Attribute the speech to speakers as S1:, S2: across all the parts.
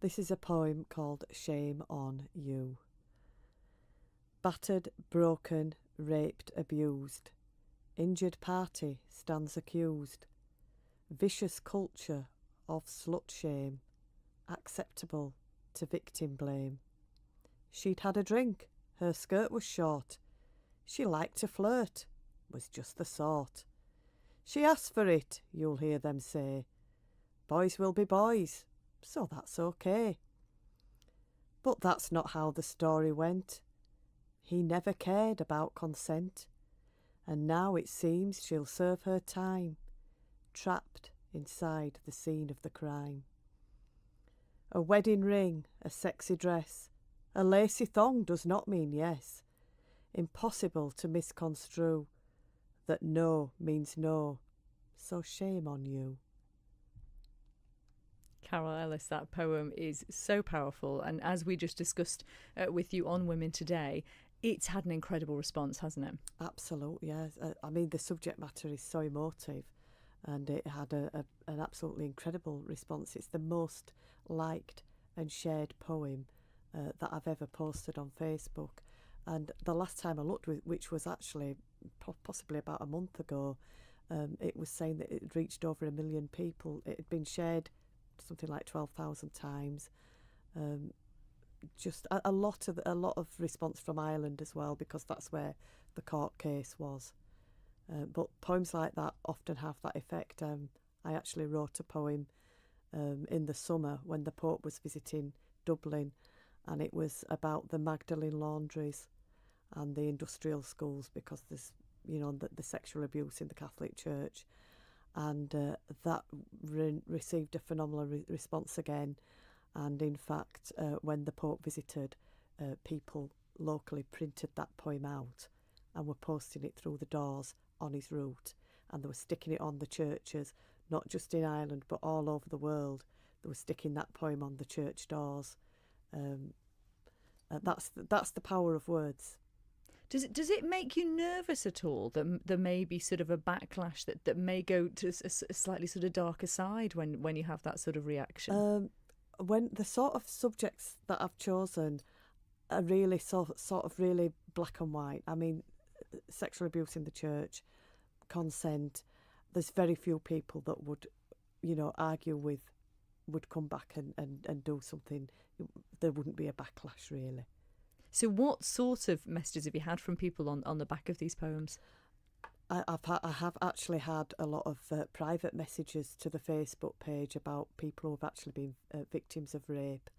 S1: This is a poem called Shame on You. Battered, broken, raped, abused. Injured party stands accused. Vicious culture of slut shame. Acceptable to victim blame. She'd had a drink, her skirt was short. She liked to flirt, was just the sort. She asked for it, you'll hear them say. Boys will be boys, so that's okay. But that's not how the story went. He never cared about consent, and now it seems she'll serve her time, trapped inside the scene of the crime. A wedding ring, a sexy dress, a lacy thong does not mean yes. Impossible to misconstrue that no means no, so shame on you.
S2: Carol Ellis, that poem is so powerful, and as we just discussed with you on Women Today, it's had an incredible response, hasn't it?
S1: Absolutely, yes. I mean, the subject matter is so emotive, and it had an absolutely incredible response. It's the most liked and shared poem that I've ever posted on Facebook. And the last time I looked, which was actually possibly about a month ago, it was saying that it had reached over 1 million people. It had been shared something like 12,000 times. Just a lot of response from Ireland as well, because that's where the court case was. But poems like that often have that effect. I actually wrote a poem in the summer when the Pope was visiting Dublin, and it was about the Magdalene laundries and the industrial schools, because there's, you know, the sexual abuse in the Catholic Church. And that received a phenomenal response again. And in fact, when the Pope visited, people locally printed that poem out and were posting it through the doors on his route. And they were sticking it on the churches, not just in Ireland, but all over the world. They were sticking that poem on the church doors. That's the power of words.
S2: Does it make you nervous at all that there may be sort of a backlash that may go to a slightly sort of darker side when you have that sort of reaction?
S1: When the sort of subjects that I've chosen are really sort of really black and white. I mean, sexual abuse in the church, consent. There's very few people that would, you know, argue with, would come back and do something. There wouldn't be a backlash, really.
S2: So what sort of messages have you had from people on the back of these poems?
S1: I have actually had a lot of private messages to the Facebook page about people who have actually been victims of rape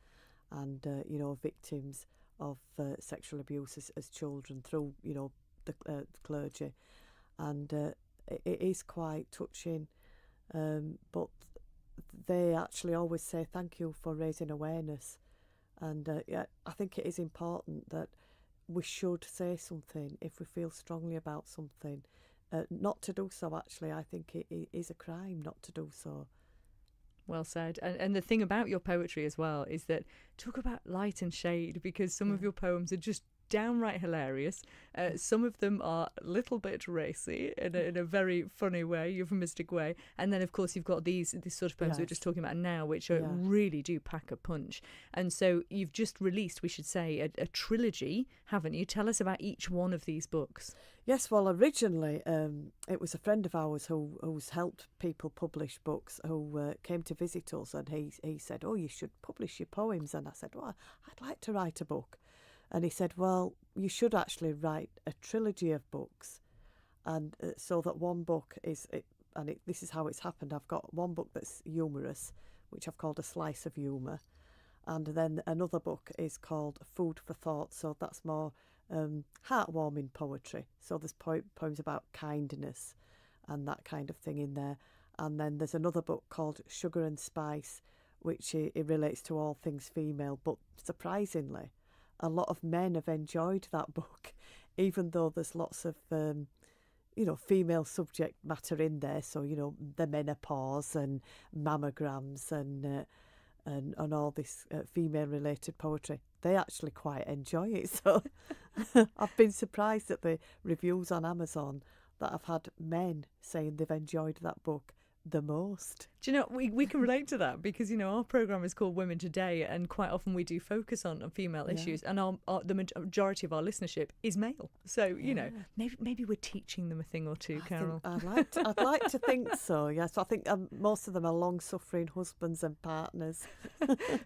S1: and, you know, victims of sexual abuse as children through, you know, the clergy. And it is quite touching, but they actually always say thank you for raising awareness. And yeah, I think it is important that we should say something if we feel strongly about something. Not to do so, actually, I think it is a crime not to do so.
S2: Well said. And the thing about your poetry as well is that, talk about light and shade, because some of your poems are just downright hilarious. Some of them are a little bit racy in a very funny way, euphemistic way. And then, of course, you've got these sort of poems we're just talking about now, which really do pack a punch. And so you've just released, we should say, a trilogy, haven't you? Tell us about each one of these books.
S1: Yes, well, originally it was a friend of ours who's helped people publish books who came to visit us, and he said, oh, you should publish your poems. And I said, well, I'd like to write a book. And he said, well, you should actually write a trilogy of books, and so that one book is, this is how it's happened. I've got one book that's humorous, which I've called A Slice of Humour, and then another book is called Food for Thought, so that's more heartwarming poetry. So there's poems about kindness and that kind of thing in there. And then there's another book called Sugar and Spice, which it relates to all things female, but surprisingly, a lot of men have enjoyed that book, even though there's lots of, you know, female subject matter in there. So, you know, the menopause and mammograms and all this female-related poetry. They actually quite enjoy it. So I've been surprised at the reviews on Amazon that I've had men saying they've enjoyed that book the most.
S2: Do you know, we can relate to that because, our programme is called Women Today, and quite often we do focus on female issues, and the majority of our listenership is male. So, maybe we're teaching them a thing or two, Carol.
S1: I'd like to think so, yes. I think most of them are long-suffering husbands and partners.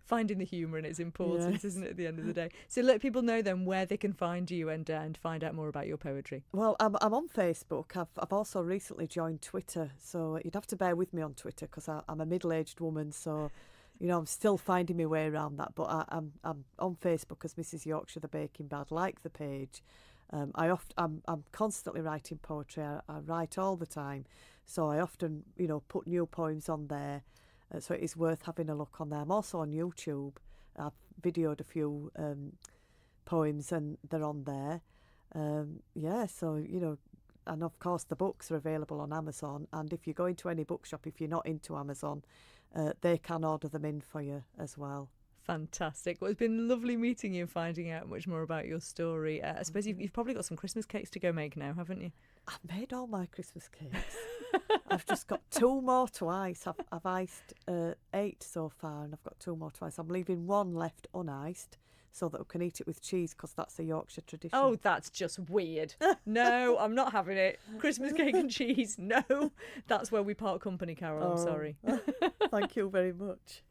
S2: Finding the humour in it's important,
S1: Yes.
S2: isn't it, at the end of the day? So let people know then where they can find you and find out more about your poetry.
S1: Well, I'm on Facebook. I've also recently joined Twitter, so you'd have to bear with me on Twitter because I'm a middle-aged woman, so I'm still finding my way around that. But I'm on Facebook as Mrs. Yorkshire The Baking Bard. Like the page. I'm constantly writing poetry. I write all the time, so I often put new poems on there. So it is worth having a look on there. I'm also on YouTube. I've videoed a few poems and they're on there. So and of course the books are available on Amazon, and if you go into any bookshop, if you're not into Amazon, they can order them in for you as well.
S2: Fantastic. Well, it's been lovely meeting you and finding out much more about your story. I suppose you've probably got some Christmas cakes to go make now, haven't you?
S1: I've made all my Christmas cakes. I've just got 2 more to ice. I've iced 8 so far, and I've got 2 more to ice. I'm leaving 1 left uniced so that we can eat it with cheese, because that's a Yorkshire tradition.
S2: Oh, that's just weird. No, I'm not having it. Christmas cake and cheese, no. That's where we part company, Carol. I'm sorry.
S1: Thank you very much.